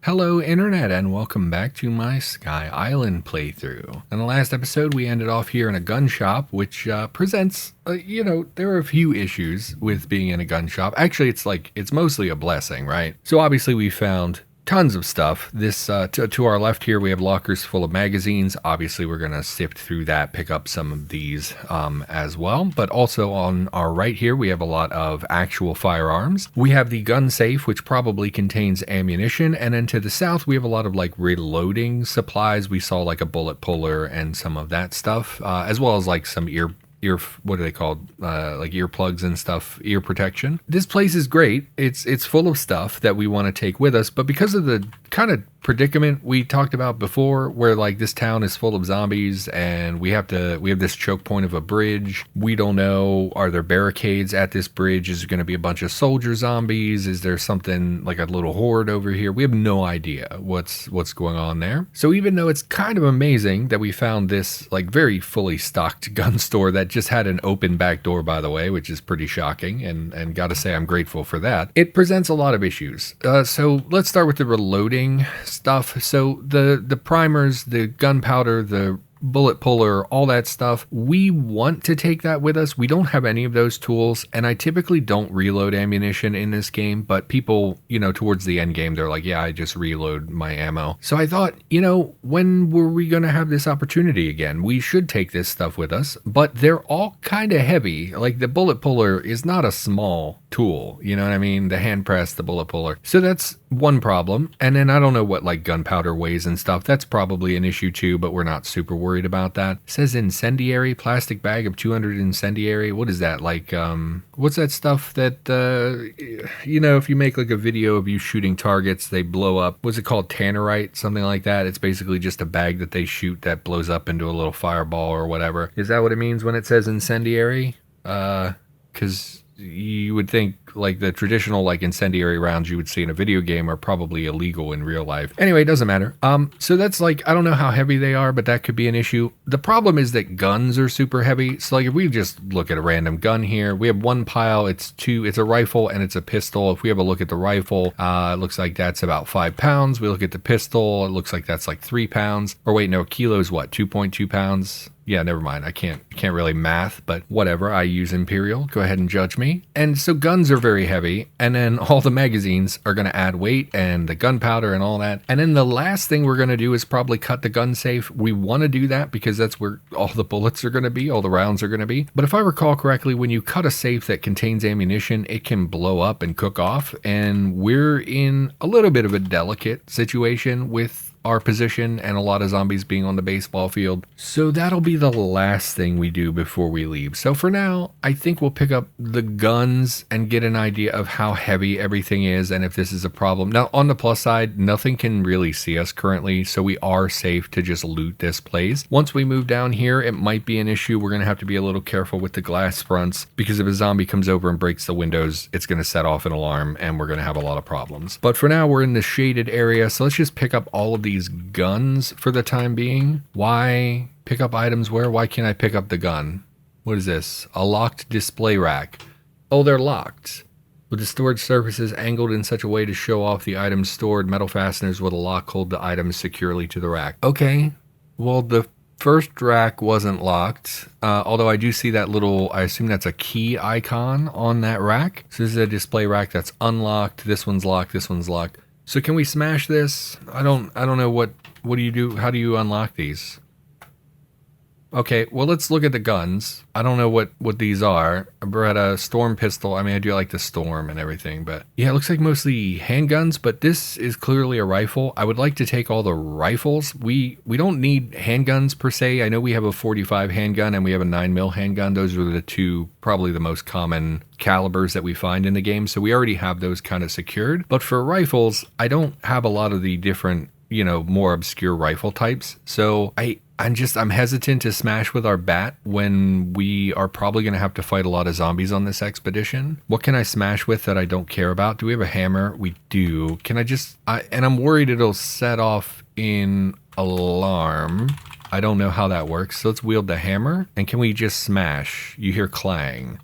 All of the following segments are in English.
Hello Internet and welcome back to my Sky Island playthrough. In the last episode we ended off here in a gun shop which presents, there are a few issues with being in a gun shop. Actually it's mostly a blessing, right? So obviously we found tons of stuff. This to our left here we have lockers full of magazines. Obviously we're gonna sift through that, pick up some of these as well. But also on our right here we have a lot of actual firearms. We have the gun safe, which probably contains ammunition, and then to the south we have a lot of like reloading supplies. We saw like a bullet puller and some of that stuff, as well as like some ear what are they called, like earplugs and stuff, ear protection. This place is great. It's full of stuff that we want to take with us, but because of the kind of predicament we talked about before, where like this town is full of zombies and we have this choke point of a bridge. We don't know, are there barricades at this bridge? Is there going to be a bunch of soldier zombies? Is there something like a little horde over here? We have no idea what's going on there. So even though it's kind of amazing that we found this like very fully stocked gun store that just had an open back door, by the way, which is pretty shocking, and gotta say I'm grateful for that, it presents a lot of issues. So let's start with the reloading stuff. So the primers, the gunpowder, the bullet puller, all that stuff, we want to take that with us. We don't have any of those tools, and I typically don't reload ammunition in this game, but people, towards the end game, they're like, yeah, I just reload my ammo. So I thought, when were we going to have this opportunity again? We should take this stuff with us, but they're all kind of heavy. Like the bullet puller is not a small tool, you know what I mean? The hand press, the bullet puller. So that's one problem. And then I don't know what like gunpowder weighs and stuff. That's probably an issue too, but we're not super worried about that. It says incendiary, plastic bag of 200 incendiary. What is that? Like, what's that stuff that, if you make like a video of you shooting targets, they blow up. What's it called? Tannerite, something like that. It's basically just a bag that they shoot that blows up into a little fireball or whatever. Is that what it means when it says incendiary? Because you would think like the traditional like incendiary rounds you would see in a video game are probably illegal in real life. Anyway, it doesn't matter. So that's like, I don't know how heavy they are, but that could be an issue. The problem is that guns are super heavy. So like if we just look at a random gun here, we have one pile, it's a rifle and it's a pistol. If we have a look at the rifle, it looks like that's about 5 pounds. We look at the pistol, it looks like that's like 3 pounds. Or wait, no, kilo's what, 2.2 pounds? Yeah, never mind. I can't really math, but whatever. I use Imperial. Go ahead and judge me. And so guns are very heavy, and then all the magazines are going to add weight and the gunpowder and all that. And then the last thing we're going to do is probably cut the gun safe. We want to do that because that's where all the bullets are going to be, all the rounds are going to be. But if I recall correctly, when you cut a safe that contains ammunition, it can blow up and cook off, and we're in a little bit of a delicate situation with our position and a lot of zombies being on the baseball field. So that'll be the last thing we do before we leave. So for now, I think we'll pick up the guns and get an idea of how heavy everything is and if this is a problem. Now, on the plus side, nothing can really see us currently, so we are safe to just loot this place. Once we move down here, it might be an issue. We're going to have to be a little careful with the glass fronts because if a zombie comes over and breaks the windows, it's going to set off an alarm and we're going to have a lot of problems. But for now, we're in the shaded area, so let's just pick up all of these guns for the time being. Why pick up items where? Why can't I pick up the gun? What is this? A locked display rack. Oh, they're locked. With the storage surfaces angled in such a way to show off the items stored, metal fasteners with a lock hold the items securely to the rack. Okay, well the first rack wasn't locked, although I do see that little, I assume that's a key icon on that rack. So this is a display rack that's unlocked. This one's locked, this one's locked. So can we smash this? I don't know what do you do? How do you unlock these? Okay, well, let's look at the guns. I don't know what these are. A Beretta Storm pistol. I mean, I do like the Storm and everything, but yeah, it looks like mostly handguns, but this is clearly a rifle. I would like to take all the rifles. We don't need handguns per se. I know we have a 45 handgun and we have a 9mm handgun. Those are the two, probably the most common calibers that we find in the game, so we already have those kind of secured. But for rifles, I don't have a lot of the different, more obscure rifle types, so I'm hesitant to smash with our bat when we are probably going to have to fight a lot of zombies on this expedition. What can I smash with that I don't care about? Do we have a hammer? We do. Can I just... and I'm worried it'll set off an alarm. I don't know how that works. So let's wield the hammer. And can we just smash? You hear clang.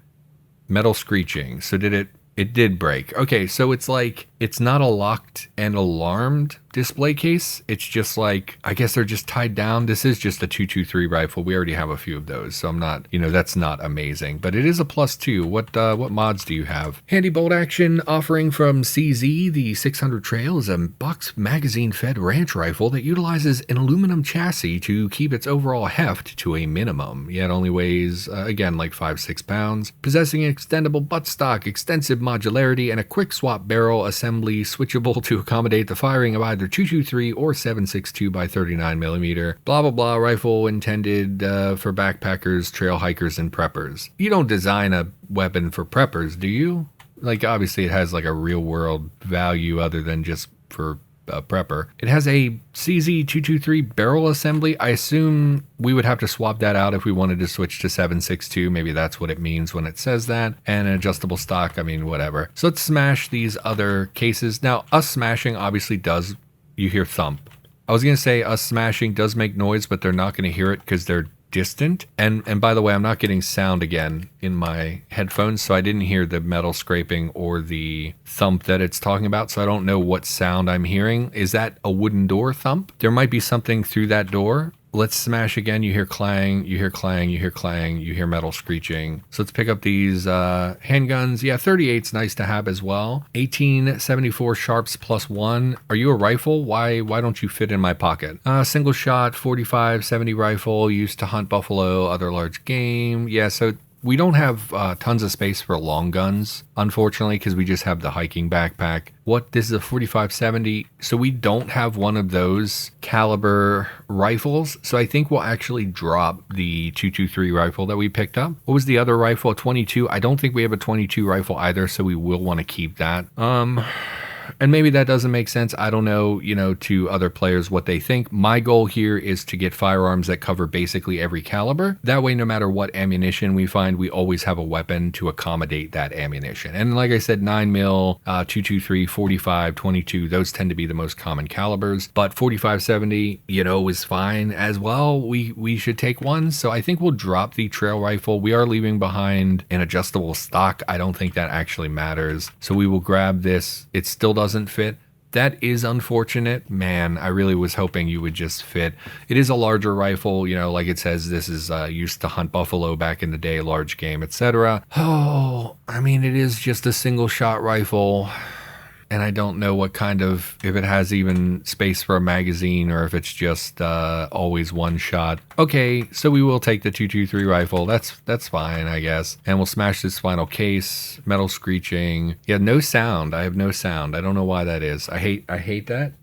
Metal screeching. So did it... It did break. Okay, so it's like It's not a locked and alarmed display case. It's just like, I guess they're just tied down. This is just a 223 rifle. We already have a few of those, so I'm not, that's not amazing, but it is a +2. What mods do you have? Handy bolt action offering from CZ. The 600 Trail is a box magazine fed ranch rifle that utilizes an aluminum chassis to keep its overall heft to a minimum. Yeah, it only weighs, again, like 5-6 pounds. Possessing an extendable buttstock, extensive modularity, and a quick swap barrel assembly switchable to accommodate the firing of either 223 or 7.62 by 39mm. Blah blah blah. Rifle intended for backpackers, trail hikers, and preppers. You don't design a weapon for preppers, do you? Like, obviously it has like a real world value other than just for a prepper. It has a CZ223 barrel assembly. I assume we would have to swap that out if we wanted to switch to 7.62. Maybe that's what it means when it says that. And an adjustable stock, I mean, whatever. So let's smash these other cases. Now, us smashing obviously does, you hear thump. I was going to say us smashing does make noise, but they're not going to hear it because they're distant. And by the way, I'm not getting sound again in my headphones, so I didn't hear the metal scraping or the thump that it's talking about, so I don't know what sound I'm hearing. Is that a wooden door thump? There might be something through that door. Let's smash again. You hear clang, you hear clang, you hear clang, you hear metal screeching. So let's pick up these handguns. Yeah, 38's nice to have as well. 1874 sharps +1. Are you a rifle? Why don't you fit in my pocket? Single shot 45-70 rifle used to hunt buffalo, other large game. Yeah, so we don't have tons of space for long guns, unfortunately, because we just have the hiking backpack. This is a 45-70, so we don't have one of those caliber rifles, so I think we'll actually drop the 223 rifle that we picked up. What was the other rifle? A 22? I don't think we have a 22 rifle either, so we will want to keep that. And maybe that doesn't make sense. I don't know, to other players what they think. My goal here is to get firearms that cover basically every caliber. That way, no matter what ammunition we find, we always have a weapon to accommodate that ammunition. And like I said, 9mm, 223, 45, 22, those tend to be the most common calibers. But 45-70, is fine as well. We should take one. So I think we'll drop the trail rifle. We are leaving behind an adjustable stock. I don't think that actually matters. So we will grab this. It still doesn't fit. That is unfortunate. Man, I really was hoping you would just fit. It is a larger rifle, like it says, this is used to hunt buffalo back in the day, large game, etc. Oh, I mean, it is just a single shot rifle. And I don't know what if it has even space for a magazine or if it's just always one shot. Okay, so we will take the 223 rifle. That's fine, I guess. And we'll smash this final case. Metal screeching. Yeah, no sound. I have no sound. I don't know why that is. I hate that.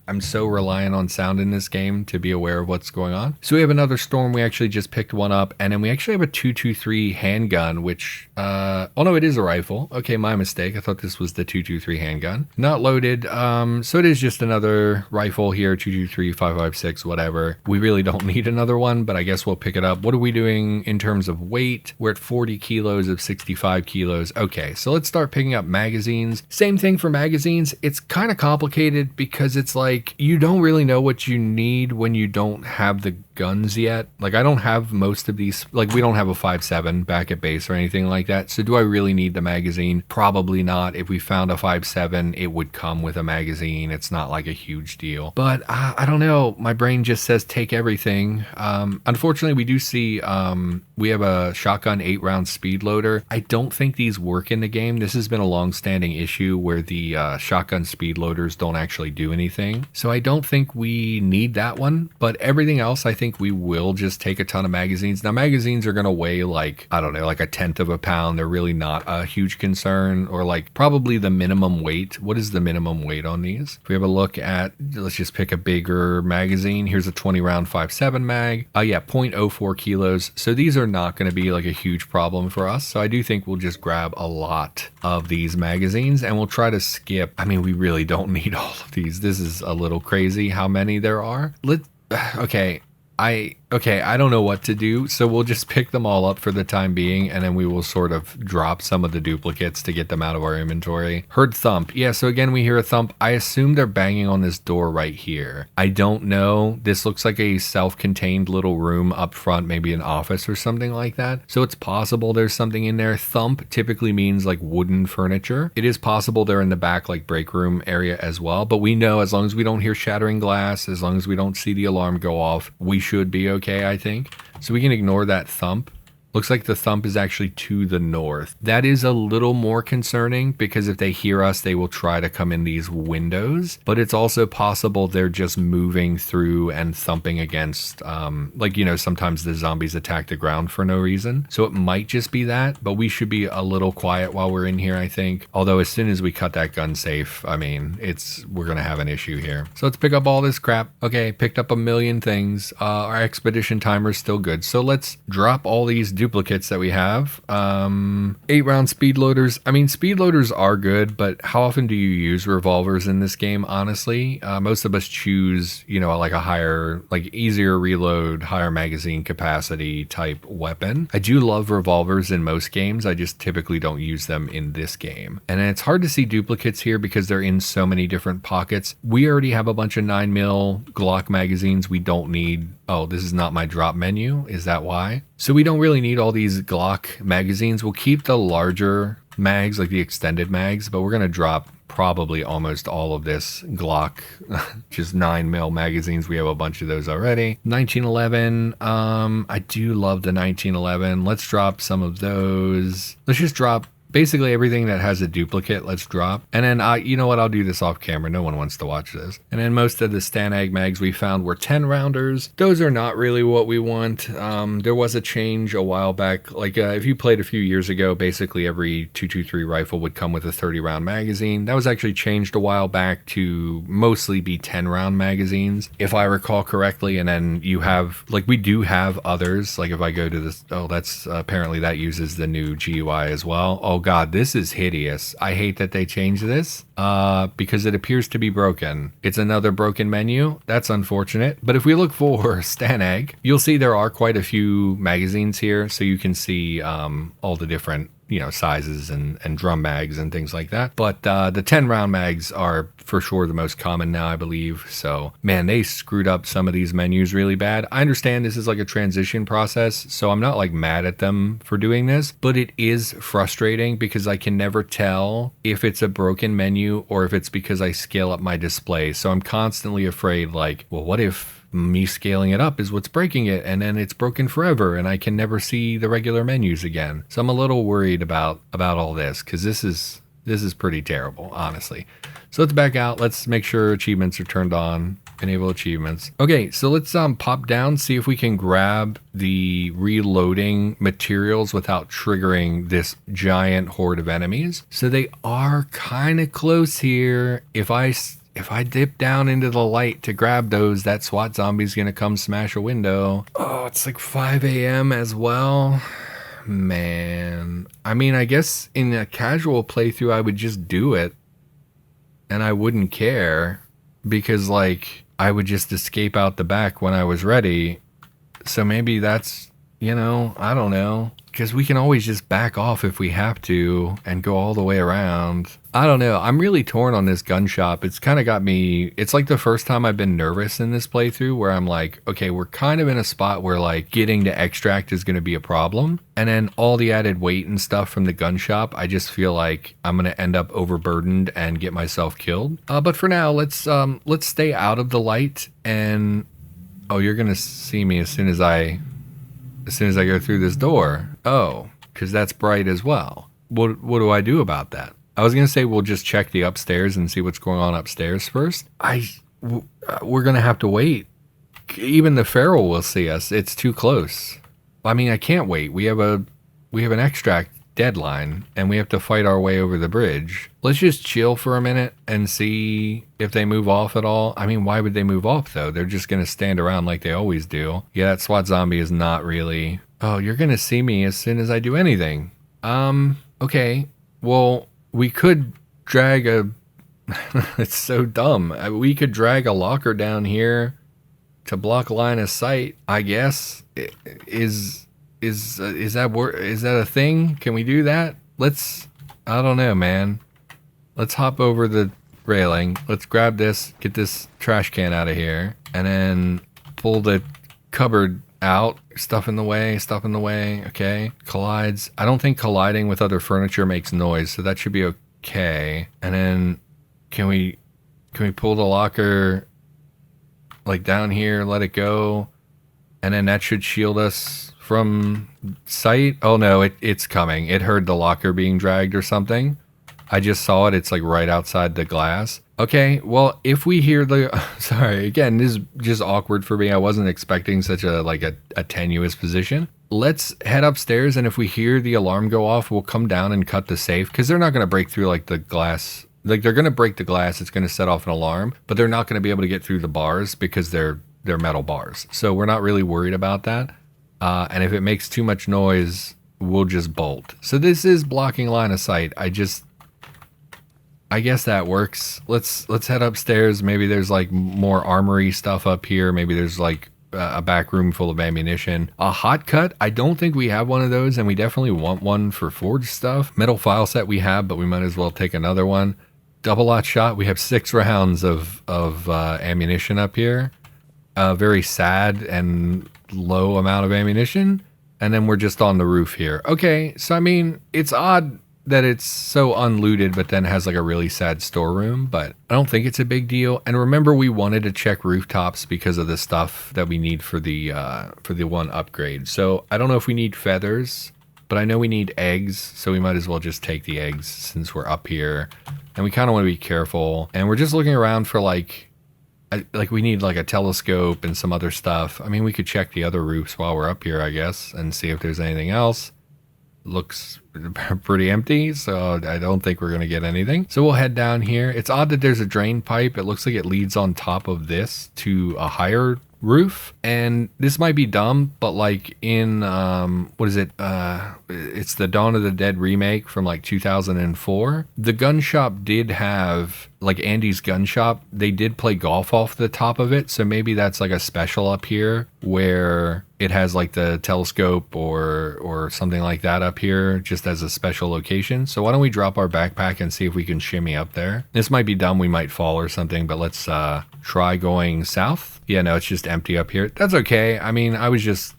I'm so reliant on sound in this game to be aware of what's going on. So we have another storm. We actually just picked one up. And then we actually have a 223 handgun, which, oh no, it is a rifle. Okay, my mistake. I thought this was the 223 handgun. Not loaded. So it is just another rifle here, 223, 5.56, whatever. We really don't need another one, but I guess we'll pick it up. What are we doing in terms of weight? We're at 40 kilos of 65 kilos. Okay, so let's start picking up magazines. Same thing for magazines. It's kind of complicated because it's like you don't really know what you need when you don't have the guns yet. Like, I don't have most of these. Like, we don't have a 5.7 back at base or anything like that. So do I really need the magazine? Probably not. If we found a 5.7, it would come with a magazine. It's not like a huge deal. But I don't know. My brain just says take everything. Unfortunately, we do see we have a shotgun 8-round speed loader. I don't think these work in the game. This has been a long-standing issue where the shotgun speed loaders don't actually do anything. So I don't think we need that one. But everything else, I think we will just take a ton of magazines. Now, magazines are going to weigh like, I don't know, like 1/10 of a pound. They're really not a huge concern, or like probably the minimum weight. What is the minimum weight on these? If we have a look at, let's just pick a bigger magazine. Here's a 20-round 5.7 mag. Yeah, 0.04 kilos. So these are not going to be like a huge problem for us. So I do think we'll just grab a lot of these magazines and we'll try to skip. I mean, we really don't need all of these. This is a little crazy how many there are. Okay. Okay, I don't know what to do, so we'll just pick them all up for the time being, and then we will sort of drop some of the duplicates to get them out of our inventory. Heard thump. Yeah, so again, we hear a thump. I assume they're banging on this door right here. I don't know. This looks like a self-contained little room up front, maybe an office or something like that. So it's possible there's something in there. Thump typically means like wooden furniture. It is possible they're in the back, like break room area as well, but we know as long as we don't hear shattering glass, as long as we don't see the alarm go off, we should be okay, I think. So we can ignore that thump. Looks like the thump is actually to the north. That is a little more concerning because if they hear us, they will try to come in these windows. But it's also possible they're just moving through and thumping against, like, you know, sometimes the zombies attack the ground for no reason. So it might just be that, but we should be a little quiet while we're in here, I think. Although as soon as we cut that gun safe, I mean, we're going to have an issue here. So let's pick up all this crap. Okay, picked up a million things. Our expedition timer is still good. So let's drop all these duplicates that we have. 8-round speed loaders. I mean, speed loaders are good, but how often do you use revolvers in this game? Honestly, most of us choose, you know, like a higher, like easier reload, higher magazine capacity type weapon. I do love revolvers in most games. I just typically don't use them in this game. And it's hard to see duplicates here because they're in so many different pockets. We already have a bunch of 9mm Glock magazines. We don't need, oh, this is not my drop menu. Is that why? So we don't really need all these Glock magazines. We'll keep the larger mags, like the extended mags, but we're going to drop probably almost all of this Glock, just 9mm magazines. We have a bunch of those already. 1911. I do love the 1911. Let's drop some of those. Let's just drop basically everything that has a duplicate. Let's drop. And then, you know what? I'll do this off camera. No one wants to watch this. And then most of the Stanag mags we found were 10 rounders. Those are not really what we want. There was a change a while back. Like if you played a few years ago, basically every 223 rifle would come with a 30-round magazine. That was actually changed a while back to mostly be 10-round magazines, if I recall correctly. And then you have, like, we do have others. Like if I go to this, oh, that's apparently that uses the new GUI as well. Oh God, this is hideous. I hate that they changed this because it appears to be broken. It's another broken menu. That's unfortunate. But if we look for Stanag, you'll see there are quite a few magazines here. So you can see all the different, you know, sizes and drum mags and things like that. But the 10-round mags are for sure the most common now, I believe. So, man, they screwed up some of these menus really bad. I understand this is like a transition process, so I'm not like mad at them for doing this, but it is frustrating because I can never tell if it's a broken menu or if it's because I scale up my display. So I'm constantly afraid, like, well, what if me scaling it up is what's breaking it and then it's broken forever and I can never see the regular menus again. So I'm a little worried about all this because this is pretty terrible, honestly. So let's back out. Let's make sure achievements are turned on. Enable achievements. Okay, so let's pop down, see if we can grab the reloading materials without triggering this giant horde of enemies. So they are kind of close here. If I dip down into the light to grab those, that SWAT zombie's gonna come smash a window. Oh, it's like 5 a.m. as well. Man, I mean, I guess in a casual playthrough, I would just do it and I wouldn't care because, like, I would just escape out the back when I was ready. So maybe that's, you know, I don't know. Because we can always just back off if we have to and go all the way around. I don't know. I'm really torn on this gun shop. It's kind of got me. It's like the first time I've been nervous in this playthrough where I'm like, okay, we're kind of in a spot where like getting to extract is going to be a problem. And then all the added weight and stuff from the gun shop, I just feel like I'm going to end up overburdened and get myself killed. But for now, let's stay out of the light. And oh, you're going to see me as soon as I go through this door. Oh, because that's bright as well. What do I do about that? I was going to say we'll just check the upstairs and see what's going on upstairs first. We're going to have to wait. Even the feral will see us. It's too close. I mean, I can't wait. We have an extract deadline and we have to fight our way over the bridge. Let's just chill for a minute and see if they move off at all. I mean, why would they move off though? They're just going to stand around like they always do. Yeah, that SWAT zombie is not really... Oh, you're going to see me as soon as I do anything. Okay. Well, we could drag it's so dumb. We could drag a locker down here to block line of sight, I guess. Is that a thing? Can we do that? I don't know, man. Let's hop over the railing. Let's grab this, get this trash can out of here, and then pull the cupboard out. Stuff in the way. Okay. Collides. I don't think colliding with other furniture makes noise, so that should be okay. And then can we pull the locker like down here, let it go, and then that should shield us from sight. Oh no, it's coming. It heard the locker being dragged or something. I just saw it. It's like right outside the glass. Okay, well, if we hear sorry, again, this is just awkward for me. I wasn't expecting such a tenuous position. Let's head upstairs, and if we hear the alarm go off, we'll come down and cut the safe, because they're not going to break through like the glass. Like, they're going to break the glass. It's going to set off an alarm, but they're not going to be able to get through the bars because they're metal bars. So we're not really worried about that. And if it makes too much noise, we'll just bolt. So this is blocking line of sight. I guess that works. Let's head upstairs. Maybe there's like more armory stuff up here. Maybe there's like a back room full of ammunition. A hot cut. I don't think we have one of those, and we definitely want one for forged stuff. Metal file set we have, but we might as well take another one. Double lot shot. We have 6 rounds of ammunition up here. Very sad and low amount of ammunition. And then we're just on the roof here. Okay, so I mean, it's odd that it's so unlooted, but then has like a really sad storeroom, but I don't think it's a big deal. And remember, we wanted to check rooftops because of the stuff that we need for the one upgrade. So I don't know if we need feathers, but I know we need eggs, so we might as well just take the eggs since we're up here. And we kind of want to be careful. And we're just looking around for like we need like a telescope and some other stuff. I mean, we could check the other roofs while we're up here, I guess, and see if there's anything else. Looks pretty empty, so I don't think we're gonna get anything. So we'll head down here. It's odd that there's a drain pipe. It looks like it leads on top of this to a higher roof, and this might be dumb, but like in what is it, it's the Dawn of the Dead remake from like 2004. The gun shop did have, like Andy's gun shop, they did play golf off the top of it, so maybe that's like a special up here where it has like the telescope or something like that up here just as a special location. So why don't we drop our backpack and see if we can shimmy up there. This might be dumb, we might fall or something, but let's try going south. Yeah, no, it's just empty up here. That's okay. I mean, I was just,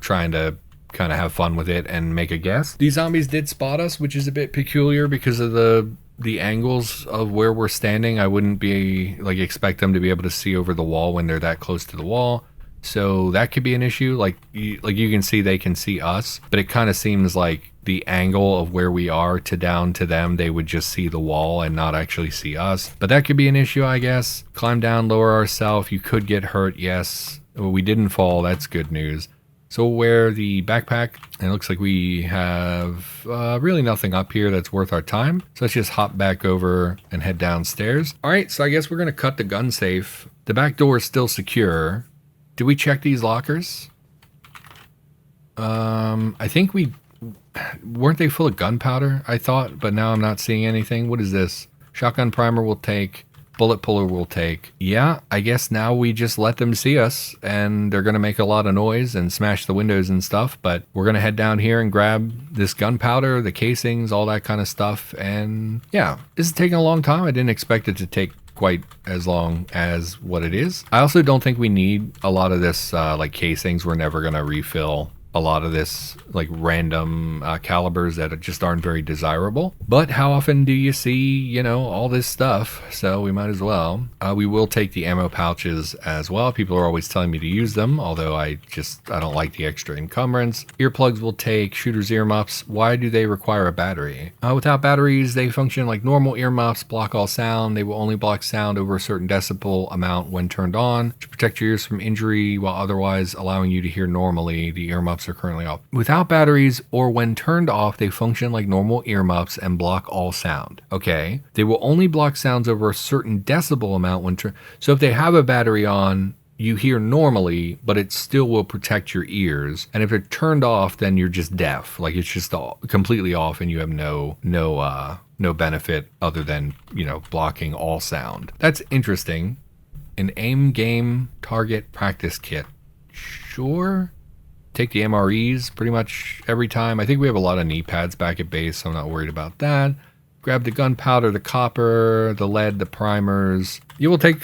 trying to kind of have fun with it and make a guess. These zombies did spot us, which is a bit peculiar because of the angles of where we're standing. I wouldn't be expect them to be able to see over the wall when they're that close to the wall. So that could be an issue. Like you can see, they can see us, but it kind of seems like the angle of where we are to down to them, they would just see the wall and not actually see us. But that could be an issue, I guess. Climb down, lower ourselves. You could get hurt, yes. Well, we didn't fall. That's good news. So we'll wear the backpack, and it looks like we have really nothing up here that's worth our time. So let's just hop back over and head downstairs. All right, so I guess we're going to cut the gun safe. The back door is still secure. Did we check these lockers? I think weren't they full of gunpowder, I thought, but now I'm not seeing anything. What is this? Shotgun primer will take. Bullet puller will take. Yeah, I guess now we just let them see us, and they're going to make a lot of noise and smash the windows and stuff, but we're going to head down here and grab this gunpowder, the casings, all that kind of stuff, and yeah, this is taking a long time. I didn't expect it to take quite as long as what it is. I also don't think we need a lot of this casings. We're never going to refill a lot of this random calibers that just aren't very desirable. But how often do you see, all this stuff? So we might as well. We will take the ammo pouches as well. People are always telling me to use them, although I don't like the extra encumbrance. Earplugs will take. Shooter's earmuffs. Why do they require a battery? Without batteries, they function like normal earmuffs, block all sound. They will only block sound over a certain decibel amount when turned on to protect your ears from injury while otherwise allowing you to hear normally. The earmuffs are currently off. Without batteries or when turned off, they function like normal earmuffs and block all sound. Okay. They will only block sounds over a certain decibel amount when turned. So if they have a battery on, you hear normally, but it still will protect your ears. And if they're turned off, then you're just deaf. Like it's just completely off and you have no benefit other than, blocking all sound. That's interesting. An aim game target practice kit. Sure. Take the MREs pretty much every time. I think we have a lot of knee pads back at base, so I'm not worried about that. Grab the gunpowder, the copper, the lead, the primers. You will take,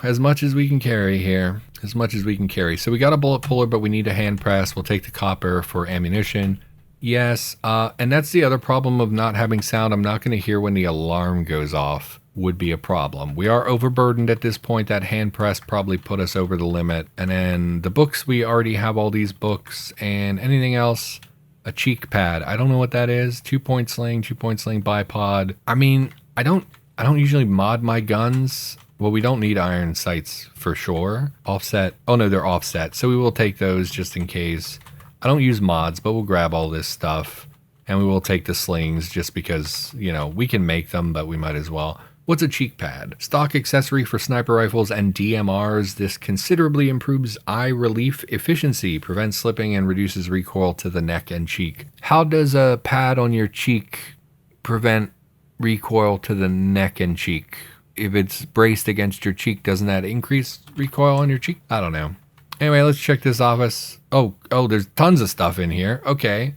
as much as we can carry here. As much as we can carry. So we got a bullet puller, but we need a hand press. We'll take the copper for ammunition. Yes, and that's the other problem of not having sound. I'm not going to hear when the alarm goes off. Would be a problem. We are overburdened at this point. That hand press probably put us over the limit. And then the books, we already have all these books. And anything else? A cheek pad. I don't know what that is. 2-point sling, 2-point sling bipod. I mean, I don't usually mod my guns. Well, we don't need iron sights for sure. Offset. Oh no, they're offset. So we will take those just in case. I don't use mods, but we'll grab all this stuff. And we will take the slings just because, we can make them, but we might as well. What's a cheek pad? Stock accessory for sniper rifles and DMRs. This considerably improves eye relief efficiency, prevents slipping, and reduces recoil to the neck and cheek. How does a pad on your cheek prevent recoil to the neck and cheek? If it's braced against your cheek, doesn't that increase recoil on your cheek? I don't know. Anyway, let's check this office. Oh, there's tons of stuff in here. Okay.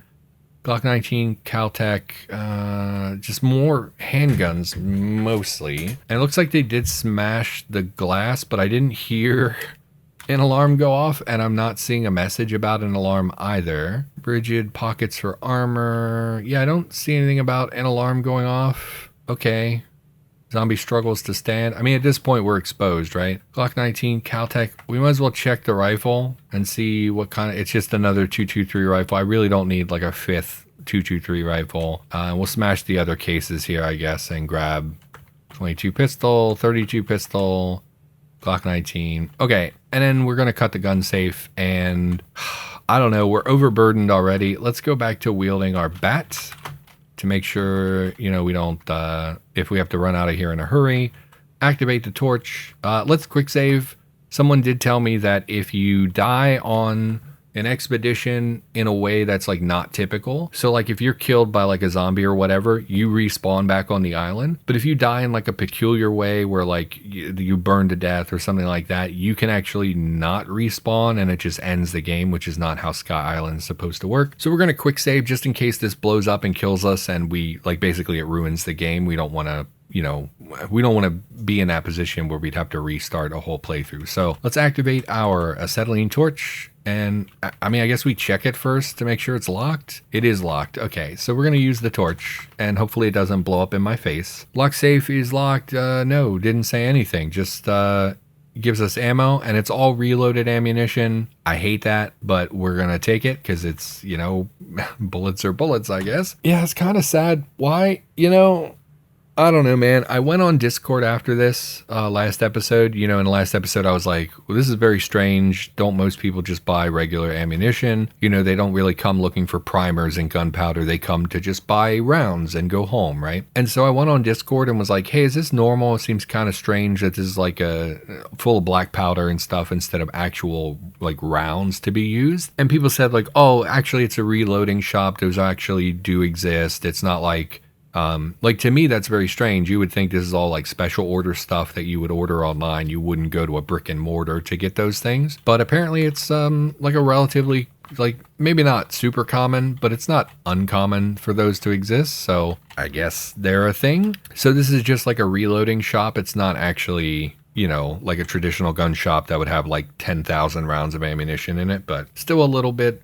Glock 19, Caltech, just more handguns mostly. And it looks like they did smash the glass, but I didn't hear an alarm go off, and I'm not seeing a message about an alarm either. Rigid pockets for armor. Yeah, I don't see anything about an alarm going off. Okay. Zombie struggles to stand. I mean, at this point, we're exposed, right? Glock 19, Caltech. We might as well check the rifle and see what kind of... It's just another 223 rifle. I really don't need like a fifth 223 rifle. We'll smash the other cases here, I guess, and grab 22 pistol, 32 pistol, Glock 19. Okay, and then we're going to cut the gun safe, and I don't know, we're overburdened already. Let's go back to wielding our bat to make sure, we don't, if we have to run out of here in a hurry. Activate the torch. Let's quick save. Someone did tell me that if you die on an expedition in a way that's like not typical, so like if you're killed by like a zombie or whatever, you respawn back on the island. But if you die in like a peculiar way where like you burn to death or something like that, you can actually not respawn and it just ends the game, which is not how Sky Island is supposed to work. So we're going to quick save just in case this blows up and kills us and we like basically it ruins the game. We don't want to we don't want to be in that position where we'd have to restart a whole playthrough. So let's activate our acetylene torch. And I mean, I guess we check it first to make sure it's locked. It is locked. Okay, so we're going to use the torch and hopefully it doesn't blow up in my face. Lock safe is locked. No, didn't say anything. Just gives us ammo and it's all reloaded ammunition. I hate that, but we're going to take it because it's, bullets are bullets, I guess. Yeah, it's kind of sad. Why? I don't know, man. I went on Discord after this last episode. In the last episode, I was like, well, this is very strange. Don't most people just buy regular ammunition? They don't really come looking for primers and gunpowder. They come to just buy rounds and go home, right? And so I went on Discord and was like, hey, is this normal? It seems kind of strange that this is like a full of black powder and stuff instead of actual like rounds to be used. And people said like, oh, actually, it's a reloading shop. Those actually do exist. It's not like... to me, that's very strange. You would think this is all like special order stuff that you would order online. You wouldn't go to a brick and mortar to get those things. But apparently it's like a relatively, like maybe not super common, but it's not uncommon for those to exist. So I guess they're a thing. So this is just like a reloading shop. It's not actually, like a traditional gun shop that would have like 10,000 rounds of ammunition in it, but still a little bit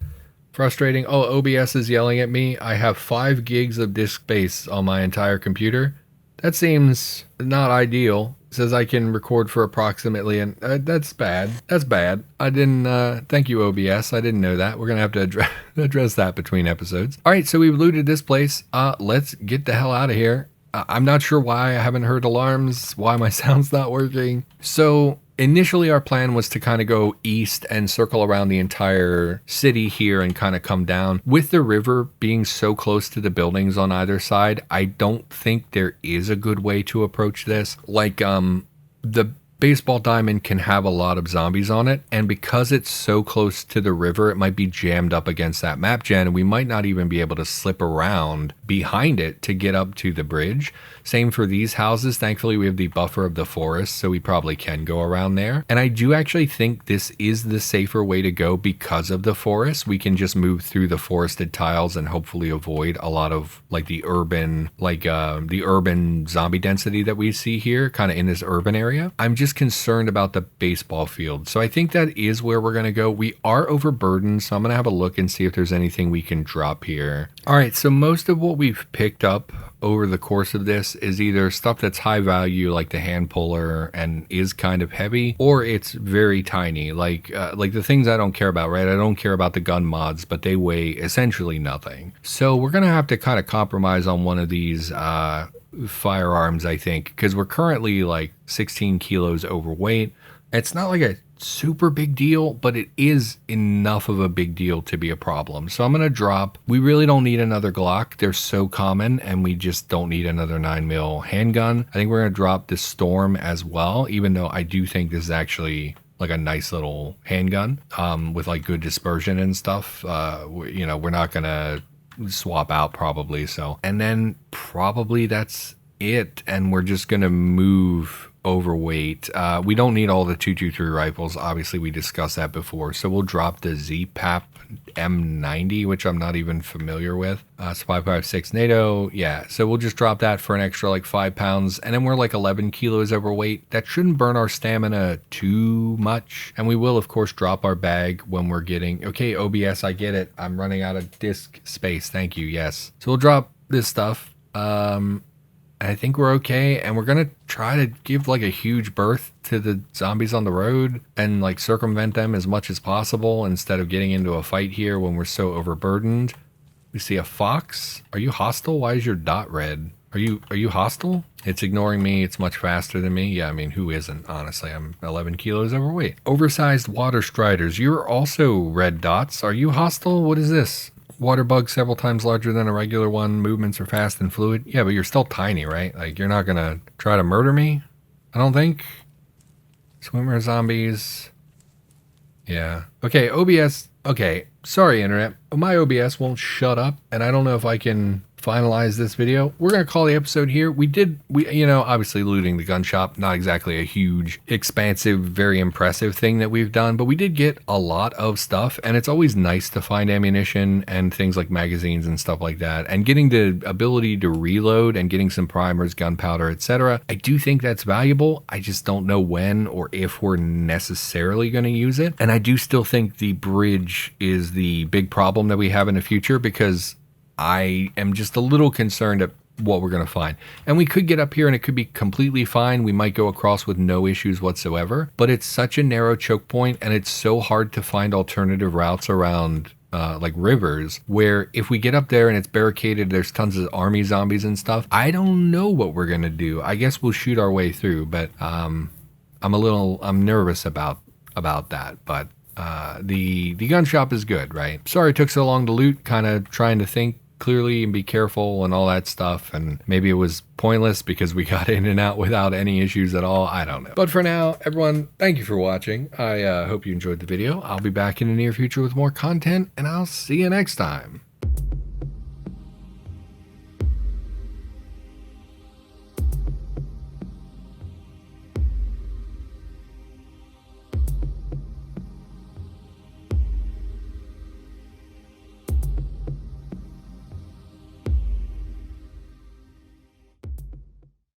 frustrating. Oh, OBS is yelling at me. I have 5 gigs of disk space on my entire computer. That seems not ideal. It says I can record for approximately, and that's bad. That's bad. I didn't, thank you, OBS. I didn't know that. We're going to have to address that between episodes. All right, so we've looted this place. Let's get the hell out of here. I'm not sure why I haven't heard alarms, why my sound's not working. So initially our plan was to kind of go east and circle around the entire city here and kind of come down. With the river being so close to the buildings on either side, I don't think there is a good way to approach this. Like, the Baseball Diamond can have a lot of zombies on it, and because it's so close to the river, it might be jammed up against that map gen, and we might not even be able to slip around behind it to get up to the bridge. Same for these houses. Thankfully, we have the buffer of the forest, so we probably can go around there. And I do actually think this is the safer way to go because of the forest. We can just move through the forested tiles and hopefully avoid a lot of like the urban zombie density that we see here kind of in this urban area. I'm just concerned about the baseball field. So I think that is where we're going to go. We are overburdened, so I'm going to have a look and see if there's anything we can drop here. All right, so most of what we've picked up over the course of this is either stuff that's high value like the hand puller and is kind of heavy, or it's very tiny like the things I don't care about, right? I don't care about the gun mods, but they weigh essentially nothing. So we're gonna have to kind of compromise on one of these firearms, I think, because we're currently like 16 kilos overweight. It's not like a super big deal, but it is enough of a big deal to be a problem. So I'm going to drop, we really don't need another Glock. They're so common, and we just don't need another 9mm handgun. I think we're going to drop the Storm as well, even though I do think this is actually like a nice little handgun with like good dispersion and stuff. You know, we're not going to swap out probably. So, and then probably that's it. And we're just going to move overweight. We don't need all the 223 rifles. Obviously, we discussed that before. So we'll drop the ZPAP M90, which I'm not even familiar with. It's 5.56 NATO. Yeah, so we'll just drop that for an extra like 5 pounds. And then we're like 11 kilos overweight. That shouldn't burn our stamina too much. And we will, of course, drop our bag when we're getting... Okay, OBS, I get it. I'm running out of disk space. Thank you. Yes. So we'll drop this stuff. I think we're okay, and we're gonna try to give like a huge berth to the zombies on the road and like circumvent them as much as possible instead of getting into a fight here when we're so overburdened. We see a fox. Are you hostile? Why is your dot red? Are you hostile? It's ignoring me. It's much faster than me. Yeah, I mean, who isn't? Honestly, I'm 11 kilos overweight. Oversized water striders. You're also red dots. Are you hostile? What is this? Water bug several times larger than a regular one. Movements are fast and fluid. Yeah, but you're still tiny, right? Like, you're not gonna try to murder me? I don't think. Swimmer zombies. Yeah. Okay, OBS. Okay, sorry, internet. My OBS won't shut up, and I don't know if I can finalize this video. We're gonna call the episode here. We you know, obviously looting the gun shop, not exactly a huge, expansive, very impressive thing that we've done, but we did get a lot of stuff, and it's always nice to find ammunition and things like magazines and stuff like that, and getting the ability to reload and getting some primers, gunpowder, etc. I do think that's valuable. I just don't know when or if we're necessarily going to use it, and I do still think the bridge is the big problem that we have in the future, because I am just a little concerned at what we're going to find. And we could get up here and it could be completely fine. We might go across with no issues whatsoever, but it's such a narrow choke point, and it's so hard to find alternative routes around like rivers, where if we get up there and it's barricaded, there's tons of army zombies and stuff. I don't know what we're going to do. I guess we'll shoot our way through, but I'm nervous about that, but the gun shop is good, right? Sorry it took so long to loot, kind of trying to think clearly and be careful and all that stuff, and maybe it was pointless because we got in and out without any issues at all. I don't know. But for now, everyone, thank you for watching. I hope you enjoyed the video. I'll be back in the near future with more content, and I'll see you next time.